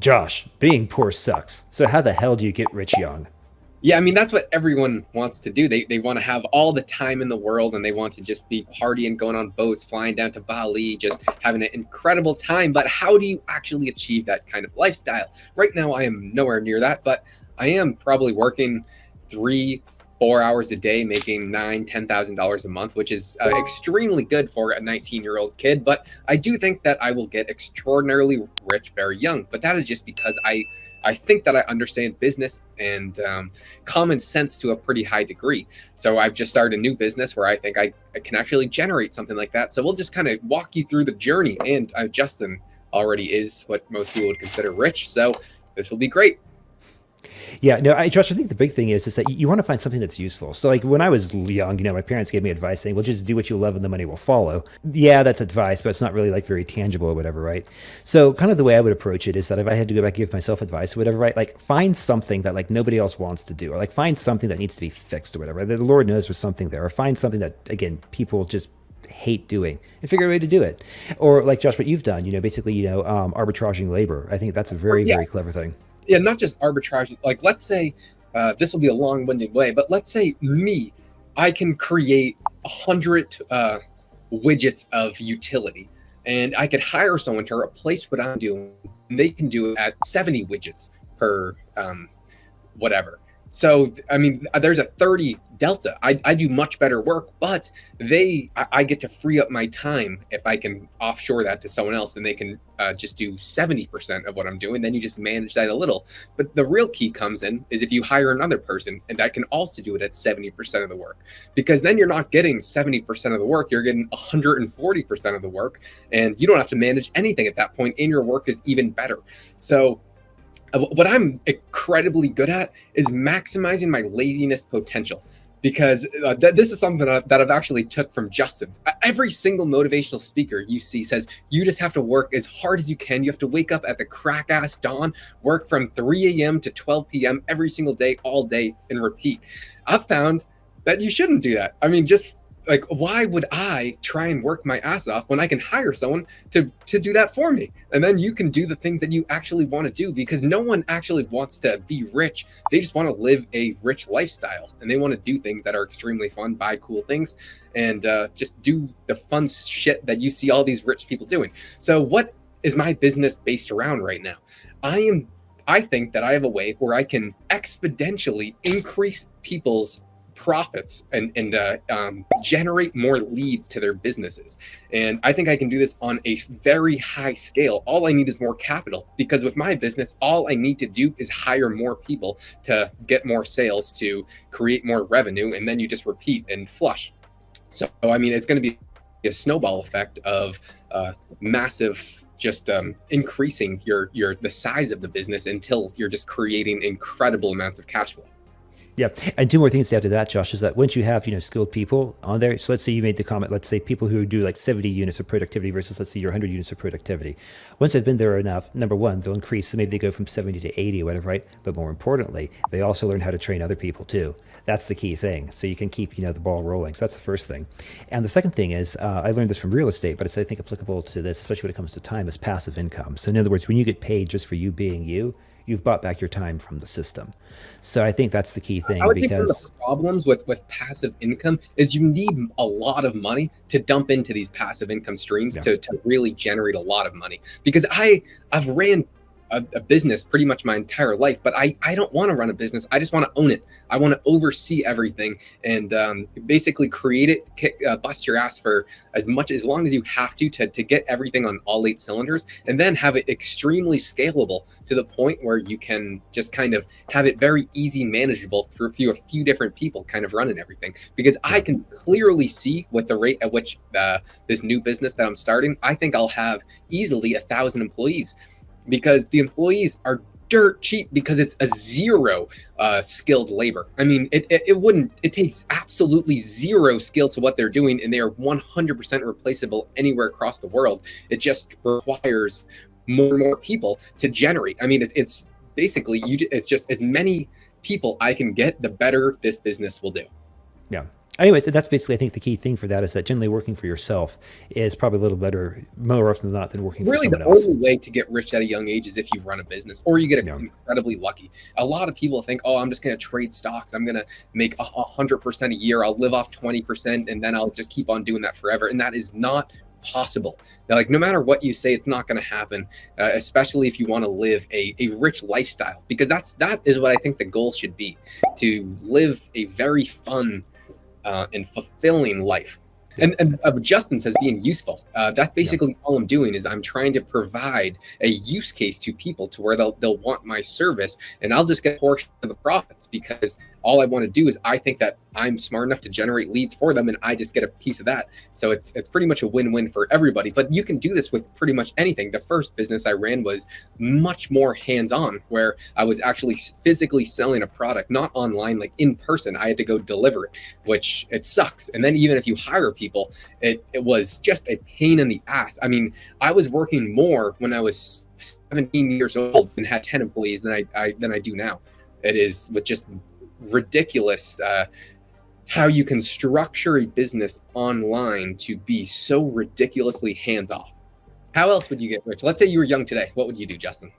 Josh, being poor sucks. So how the hell do you get rich young? Yeah, I mean, that's what everyone wants to do. They want to have all the time in the world, and they want to just be partying, going on boats, flying down to Bali, just having an incredible time. But how do you actually achieve that kind of lifestyle? Right now, I am nowhere near that, but I am probably working 3, 4 hours a day, making $9,000, $10,000 a month, which is extremely good for a 19-year-old kid. But I do think that I will get extraordinarily rich very young. But that is just because I think that I understand business and common sense to a pretty high degree. So I've just started a new business where I think I can actually generate something like that. So we'll just kind of walk you through the journey. And Justin already is what most people would consider rich. So this will be great. Yeah, no, Josh, I think the big thing is that you want to find something that's useful. So, like when I was young, my parents gave me advice saying, "Well, just do what you love, and the money will follow." Yeah, that's advice, but it's not really like very tangible or whatever, right? So, kind of the way I would approach it is that if I had to go back and give myself advice or whatever, right, like find something that like nobody else wants to do, or like find something that needs to be fixed or whatever. The Lord knows there's something there, or find something that again people just hate doing and figure a way to do it. Or like Josh, what you've done, basically, arbitraging labor. I think that's a very, Yeah, very clever thing. yeah, not just arbitrage. Like, let's say this will be a long-winded way, but let's say I can create 100 widgets of utility, and I could hire someone to replace what I'm doing. And they can do it at 70 widgets per whatever. So, I mean, there's a 30 delta. I do much better work, but I get to free up my time if I can offshore that to someone else, and they can just do 70% of what I'm doing. Then you just manage that a little. But the real key comes in is if you hire another person and that can also do it at 70% of the work, because then you're not getting 70% of the work, you're getting 140% of the work, and you don't have to manage anything at that point, and your work is even better. So what I'm incredibly good at is maximizing my laziness potential, because this is something that I've actually took from Justin. Every single motivational speaker you see says you just have to work as hard as you can. You have to wake up at the crack ass dawn, work from 3 a.m. to 12 p.m. every single day, all day, and repeat. I've found that you shouldn't do that. I mean, just like, why would I try and work my ass off when I can hire someone to do that for me? And then you can do the things that you actually want to do, because no one actually wants to be rich. They just want to live a rich lifestyle, and they want to do things that are extremely fun, buy cool things, and just do the fun shit that you see all these rich people doing. So what is my business based around right now? I think that I have a way where I can exponentially increase people's profits and generate more leads to their businesses. And I think I can do this on a very high scale. All I need is more capital, because with my business, all I need to do is hire more people to get more sales, to create more revenue, and then you just repeat and flush. So, I mean, it's going to be a snowball effect of massive just increasing the size of the business until you're just creating incredible amounts of cash flow. Yeah, and two more things to add to that, Josh, is that once you have skilled people on there, so let's say you made the comment, let's say people who do like 70 units of productivity versus let's say your 100 units of productivity. Once they've been there enough, number one, they'll increase, so maybe they go from 70 to 80 or whatever, right? But more importantly, they also learn how to train other people too. That's the key thing. So you can keep the ball rolling. So that's the first thing. And the second thing is, I learned this from real estate, but it's I think applicable to this, especially when it comes to time, is passive income. So in other words, when you get paid just for you being you, you've bought back your time from the system. So I think that's the key thing, I would say one of because the problems with passive income is you need a lot of money to dump into these passive income streams yeah, to really generate a lot of money. Because I've ran a business pretty much my entire life, but I don't want to run a business. I just want to own it. I want to oversee everything and basically create it, bust your ass for as long as you have to get everything on all 8 cylinders, and then have it extremely scalable to the point where you can just kind of have it very easy manageable through a few different people kind of running everything. Because I yeah. can clearly see with the rate at which this new business that I'm starting, I think I'll have easily 1,000 employees, because the employees are dirt cheap, because it's a zero skilled labor. I mean, it takes absolutely zero skill to what they're doing, and they are 100% replaceable anywhere across the world. It just requires more and more people to generate. I mean, it's basically it's just as many people I can get, the better this business will do. Yeah. Anyways, that's basically, I think, the key thing for that is that generally working for yourself is probably a little better, more often than not, than working for Really, someone the else. only way to get rich at a young age is if you run a business or you get Yeah. incredibly lucky. A lot of people think, oh, I'm just going to trade stocks. I'm going to make 100% a year. I'll live off 20% and then I'll just keep on doing that forever. And that is not possible. Now, like, no matter what you say, it's not going to happen, especially if you want to live a rich lifestyle, because that is what I think the goal should be, to live a very fun and fulfilling life. And Justin says being useful. That's Yeah. basically all I'm doing is I'm trying to provide a use case to people to where they'll want my service, and I'll just get a portion of the profits, because all I want to do is, I think that I'm smart enough to generate leads for them, and I just get a piece of that. So it's pretty much a win-win for everybody. But you can do this with pretty much anything. The first business I ran was much more hands-on, where I was actually physically selling a product, not online, like in person. I had to go deliver it, which it sucks. And then even if you hire people, it was just a pain in the ass. I mean, I was working more when I was 17 years old and had 10 employees than I do now. It is with just ridiculous how you can structure a business online to be so ridiculously hands off. How else would you get rich? Let's say you were young today. What would you do, Justin?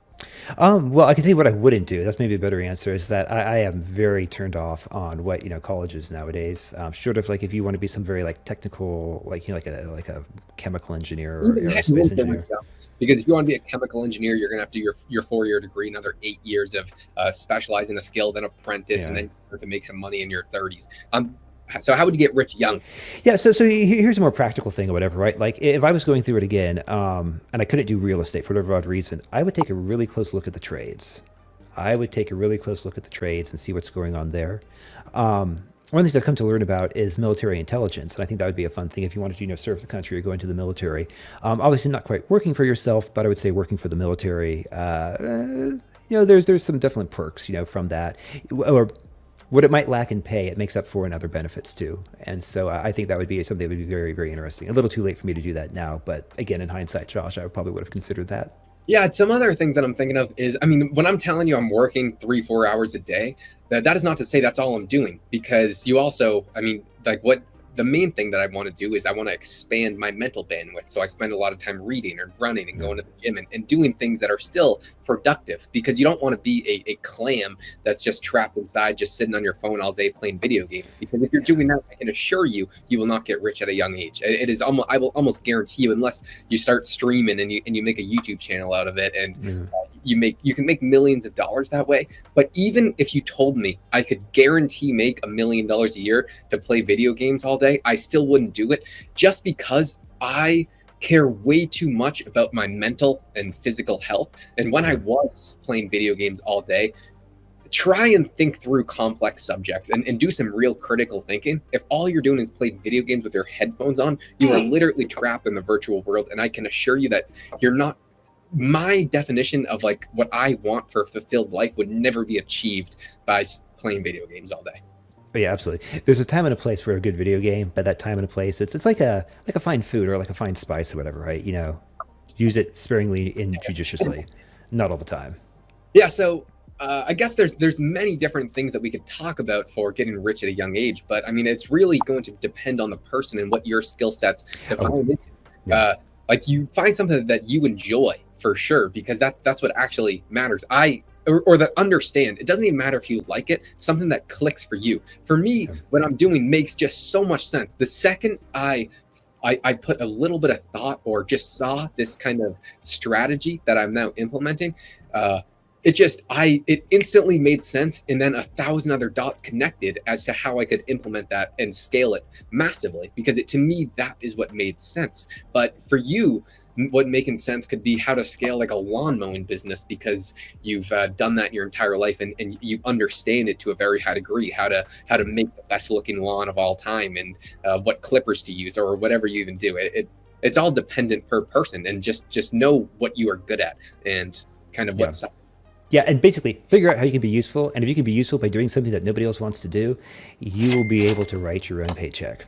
Well, I can tell you what I wouldn't do. That's maybe a better answer. Is that I am very turned off on what college is nowadays. Short of like if you want to be some very like technical, like like a chemical engineer or Even that aerospace won't get engineer. rich, because if you want to be a chemical engineer, you're going to have to do your 4-year degree, another 8 years of specialize in a skill, then apprentice, and Yeah. then you start to make some money in your 30s. So how would you get rich young? Yeah, so here's a more practical thing or whatever, right? Like if I was going through it again, and I couldn't do real estate for whatever odd reason, I would take a really close look at the trades. I would take a really close look at the trades and see what's going on there. One of the things I've come to learn about is military intelligence, and I think that would be a fun thing if you wanted to, serve the country or go into the military. Obviously, not quite working for yourself, but I would say working for the military. There's some definite perks, from that, or what it might lack in pay, it makes up for in other benefits too. And so I think that would be something that would be very, very interesting. A little too late for me to do that now, but again, in hindsight, Josh, I probably would have considered that. Yeah, some other things that I'm thinking of is, I mean, when I'm telling you I'm working 3-4 hours a day, that is not to say that's all I'm doing, because you also, I mean, like, what the main thing that I want to do is I want to expand my mental bandwidth. So I spend a lot of time reading or running and going to the gym and doing things that are still productive, because you don't want to be a clam that's just trapped inside, just sitting on your phone all day playing video games. Because if you're doing that, I can assure you, you will not get rich at a young age. It is almost, I will almost guarantee you, unless you start streaming and you make a YouTube channel out of it, and you can make millions of dollars that way. But even if you told me I could guarantee make $1 million a year to play video games all day, I still wouldn't do it, just because I care way too much about my mental and physical health. And when I was playing video games all day, try and think through complex subjects and do some real critical thinking. If all you're doing is play video games with your headphones on, you are literally trapped in the virtual world. And I can assure you that you're not, my definition of like what I want for a fulfilled life would never be achieved by playing video games all day. Oh, yeah, absolutely. There's a time and a place for a good video game, but that time and a place, it's like a fine food or like a fine spice or whatever, right? Use it sparingly and judiciously, not all the time. Yeah, so I guess there's many different things that we could talk about for getting rich at a young age, but I mean, it's really going to depend on the person and what your skill sets define into. Yeah. Like, you find something that you enjoy for sure, because that's what actually matters. Or that understand, it doesn't even matter if you like it, something that clicks for you. For me, what I'm doing makes just so much sense. The second I put a little bit of thought or just saw this kind of strategy that I'm now implementing, it instantly made sense, and then 1,000 other dots connected as to how I could implement that and scale it massively, because to me, that is what made sense. But for you, what making sense could be how to scale like a lawn mowing business, because you've done that your entire life, and you understand it to a very high degree, how to make the best looking lawn of all time, and what clippers to use, or whatever you even do. It's all dependent per person, and just know what you are good at and kind of what side. Yeah, and basically figure out how you can be useful. And if you can be useful by doing something that nobody else wants to do, you will be able to write your own paycheck.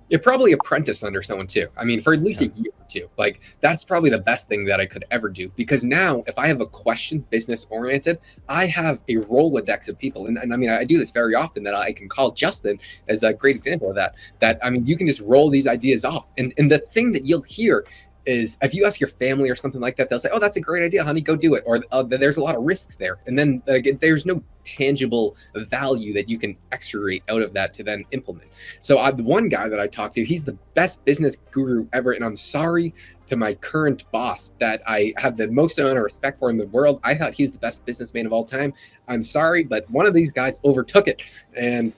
It probably apprentice under someone too. I mean, for at least a Yeah. year or two. Like that's probably the best thing that I could ever do because now if I have a question business oriented, I have a Rolodex of people. And I mean, I do this very often that I can call Justin as a great example of that. That I mean, you can just roll these ideas off. And the thing that you'll hear is if you ask your family or something like that, they'll say, "Oh, that's a great idea, honey. Go do it." Or there's a lot of risks there, and then there's no tangible value that you can extract out of that to then implement. So the one guy that I talked to, he's the best business guru ever, and I'm sorry to my current boss that I have the most amount of respect for in the world. I thought he was the best businessman of all time. I'm sorry, but one of these guys overtook it, and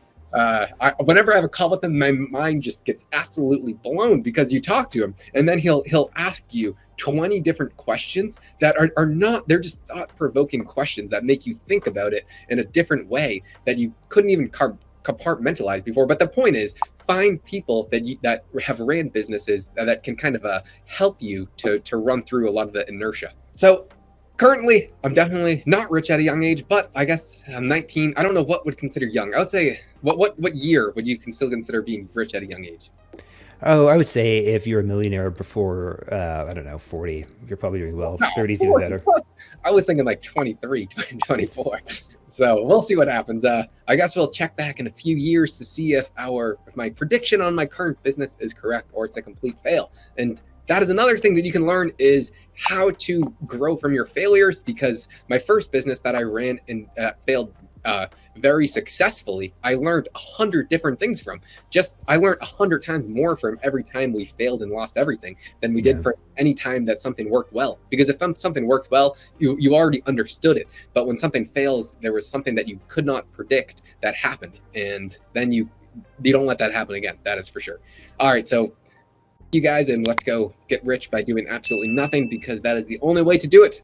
whenever I have a call with him, my mind just gets absolutely blown because you talk to him and then he'll ask you 20 different questions that are not, they're just thought-provoking questions that make you think about it in a different way that you couldn't even compartmentalize before. But the point is, find people that have ran businesses that can kind of help you to run through a lot of the inertia. So currently, I'm definitely not rich at a young age, but I guess I'm 19. I don't know what would consider young. I would say, what year would you still consider being rich at a young age? Oh, I would say if you're a millionaire before, I don't know, 40, you're probably doing well. No, 30's even better. I was thinking like 23, 24. So we'll see what happens. I guess we'll check back in a few years to see if my prediction on my current business is correct or it's a complete fail. And that is another thing that you can learn is how to grow from your failures, because my first business that I ran and failed very successfully, I learned 100 different things from. I learned 100 times more from every time we failed and lost everything than we did for any time that something worked well. Because if something worked well, you already understood it. But when something fails, there was something that you could not predict that happened, and then you don't let that happen again. That is for sure. All right, so you guys, and let's go get rich by doing absolutely nothing, because that is the only way to do it.